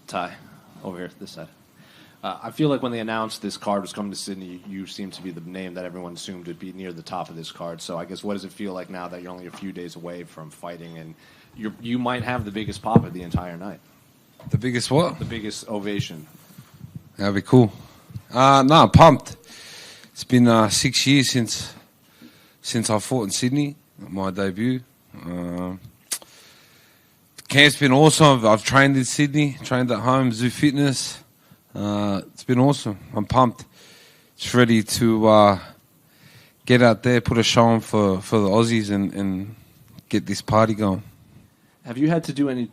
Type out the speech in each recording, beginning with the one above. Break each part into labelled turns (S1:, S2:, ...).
S1: Ty, over here, this side. I feel like when they announced this card was coming to Sydney, you seem to be the name that everyone assumed would be near the top of this card. So I guess what does it feel like now that you're only a few days away from fighting and you might have the biggest pop of the entire night?
S2: The biggest what?
S1: The biggest ovation.
S2: That'd be cool. No, pumped. It's been 6 years since I fought in Sydney, my debut. Camp's been awesome. I've trained in Sydney, trained at home, Zoo Fitness. It's been awesome. I'm pumped. Just ready to get out there, put a show on for the Aussies and get this party going.
S1: Have you had to do any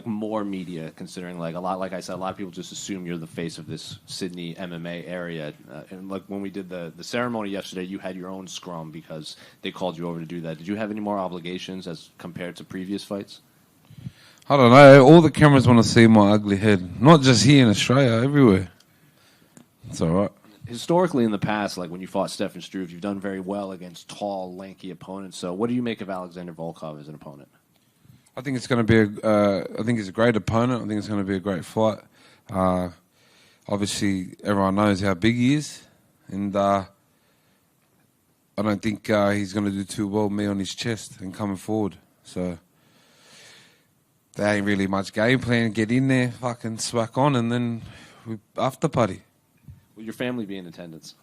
S1: more media, considering like I said, a lot of people just assume you're the face of this Sydney MMA area. And like when we did the ceremony yesterday, you had your own scrum because they called you over to do that. Did you have any more obligations as compared to previous fights?
S2: I don't know. All the cameras want to see my ugly head. Not just here in Australia, everywhere. It's all right.
S1: Historically, in the past, like when you fought Stefan Struve, you've done very well against tall, lanky opponents. So what do you make of Alexander Volkov as an opponent?
S2: I think it's going to be I think he's a great opponent. I think it's going to be a great fight. Obviously, everyone knows how big he is. And I don't think he's going to do too well me on his chest and coming forward. So there ain't really much game plan. Get in there, fucking smack on, and then we after party.
S1: Will your family be in attendance?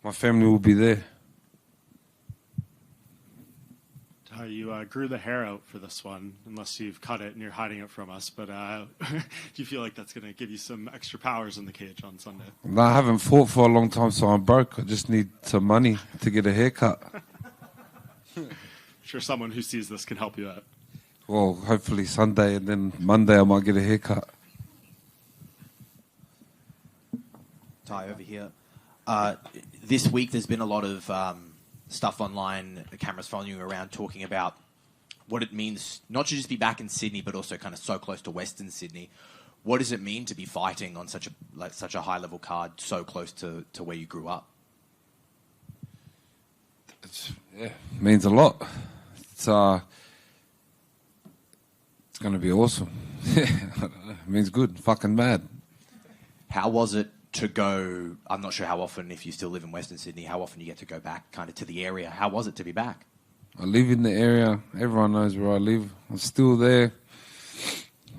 S2: My family will be there.
S3: You grew the hair out for this one, unless you've cut it and you're hiding it from us. But do you feel like that's going to give you some extra powers in the cage on Sunday?
S2: No, I haven't fought for a long time, so I'm broke. I just need some money to get a haircut.
S3: I'm sure someone who sees this can help you out.
S2: Well, hopefully Sunday, and then Monday I might get a haircut.
S4: Ty, over here. This week there's been a lot of stuff online, the cameras following you around, talking about what it means not to just be back in Sydney, but also kind of so close to Western Sydney. What does it mean to be fighting on such a high level card, so close to where you grew up?
S2: It means a lot. It's going to be awesome. It means good. Fucking mad.
S4: How was it to go? I'm not sure how often, if you still live in Western Sydney, how often you get to go back kind of to the area. How was it to be back?
S2: I live in the area. Everyone knows where I live. I'm still there.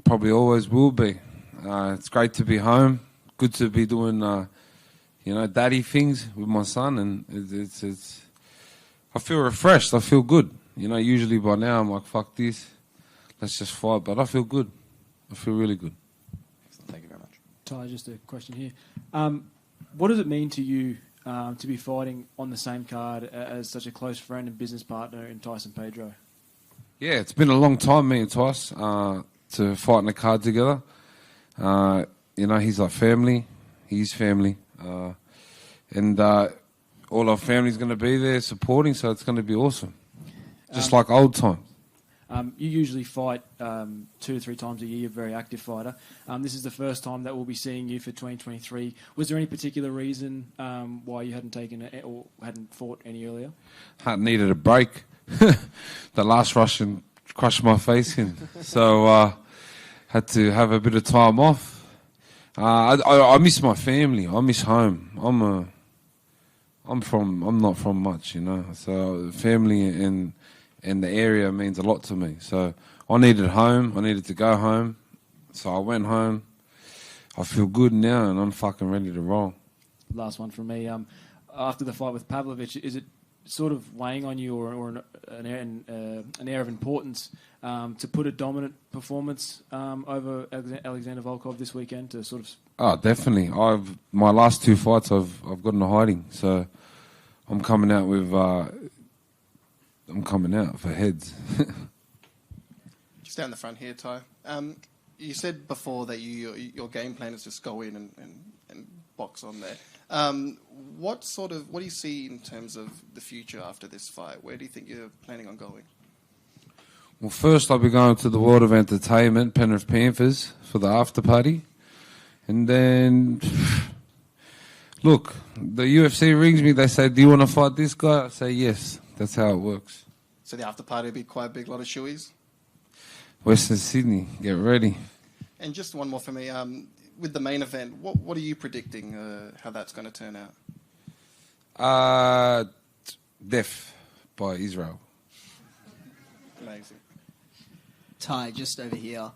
S2: Probably always will be. It's great to be home. Good to be doing, daddy things with my son, and it's. I feel refreshed. I feel good. Usually by now I'm like, fuck this, let's just fight. But I feel good. I feel really good.
S4: Thank you very much.
S5: Ty, just a question here. What does it mean to you to be fighting on the same card as such a close friend and business partner in Tyson Pedro?
S2: Yeah, it's been a long time, me and Tyce, to fight in the card together. He's like family. He's family. And all our family's going to be there supporting, so it's going to be awesome. Just like old times.
S5: You usually fight 2 to 3 times a year. You're a very active fighter. This is the first time that we'll be seeing you for 2023. Was there any particular reason why you hadn't taken it or hadn't fought any earlier?
S2: I needed a break. The last Russian crushed my face in, so had to have a bit of time off. I miss my family. I miss home. I'm not from much, So family and the area means a lot to me. So I needed home. I needed to go home. So I went home. I feel good now, and I'm fucking ready to roll.
S5: Last one from me. After the fight with Pavlovich, is it sort of weighing on you or an air of importance to put a dominant performance over Alexander Volkov this weekend to sort of...
S2: Oh, definitely. My last 2 fights I've got into hiding. So I'm coming out with... I'm coming out for heads.
S6: Just down the front here, Ty. You said before that your game plan is just go in and box on there. What do you see in terms of the future after this fight? Where do you think you're planning on going?
S2: Well, first I'll be going to the World of Entertainment, Penrith Panthers, for the after party. And then, look, the UFC rings me. They say, do you want to fight this guy? I say, yes. That's how it works.
S6: So the after party will be quite a big lot of shoeies?
S2: Western Sydney, get ready.
S6: And just one more for me. With the main event, what are you predicting how that's going to turn out?
S2: Death by Israel.
S6: Amazing.
S7: Tai, just over here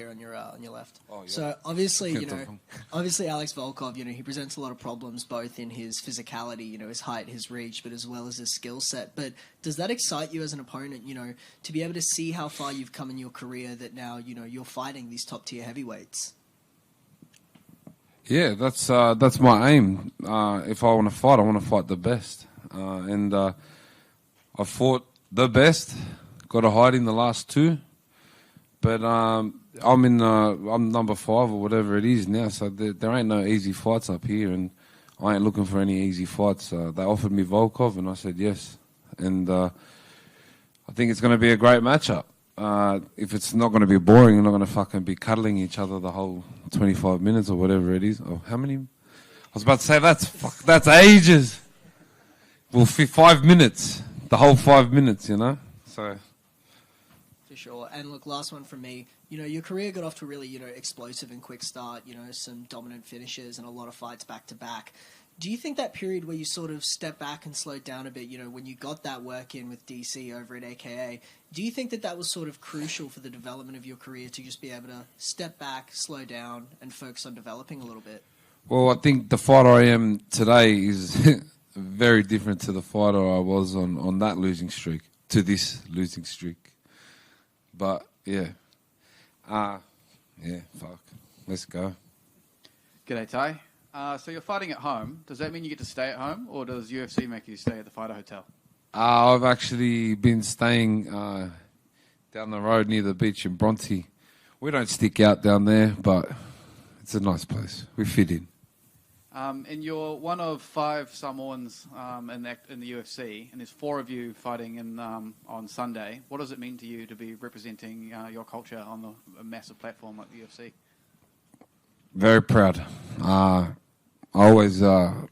S7: on your left.
S2: Oh, yeah.
S7: So obviously,
S2: Can't talk.
S7: obviously Alex Volkov, he presents a lot of problems both in his physicality, his height, his reach, but as well as his skill set. But does that excite you as an opponent, to be able to see how far you've come in your career that now, you're fighting these top tier heavyweights?
S2: Yeah, that's my aim. If I want to fight the best. And I fought the best. Got a hide in the last two. But I'm number 5 or whatever it is now, so there ain't no easy fights up here, and I ain't looking for any easy fights. They offered me Volkov, and I said yes. And I think it's going to be a great matchup. If it's not going to be boring, we're not going to fucking be cuddling each other the whole 25 minutes or whatever it is. Oh, how many? I was about to say that's ages. Well, 5 minutes, the whole 5 minutes, So.
S7: For sure. And look, last one from me. Your career got off to a really, explosive and quick start, some dominant finishes and a lot of fights back to back. Do you think that period where you sort of stepped back and slowed down a bit, when you got that work in with DC over at AKA, do you think that was sort of crucial for the development of your career to just be able to step back, slow down, and focus on developing a little bit?
S2: Well, I think the fighter I am today is very different to the fighter I was on that losing streak, to this losing streak. But, yeah. Fuck. Let's go.
S8: G'day, Tai. So you're fighting at home. Does that mean you get to stay at home, or does UFC make you stay at the fighter hotel?
S2: I've actually been staying down the road near the beach in Bronte. We don't stick out down there, but it's a nice place. We fit in.
S8: And you're one of 5 Samoans in the UFC, and there's 4 of you fighting on Sunday. What does it mean to you to be representing your culture on a massive platform like the UFC?
S2: Very proud. I always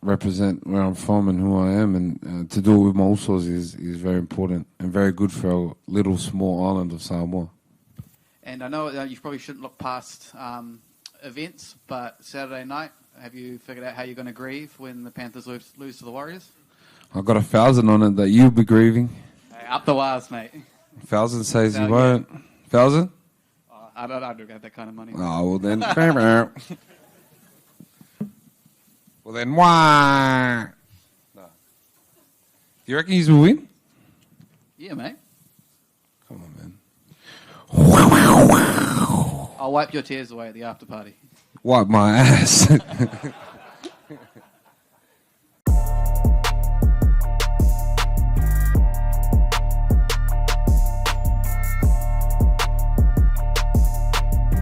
S2: represent where I'm from and who I am, and to do it with my Usos is very important and very good for a little small island of Samoa.
S8: And I know you probably shouldn't look past events, but Saturday night, have you figured out how you're going to grieve when the Panthers lose to the Warriors?
S2: I've got 1,000 on it that you'll be grieving.
S8: Hey, up the wires, mate.
S2: 1,000 says you won't. 1,000?
S8: I don't have that kind of money.
S2: Oh, well then. Well then, why? No. You reckon you will win?
S8: Yeah, mate.
S2: Come on, man.
S8: I'll wipe your tears away at the after party.
S2: Wipe my ass.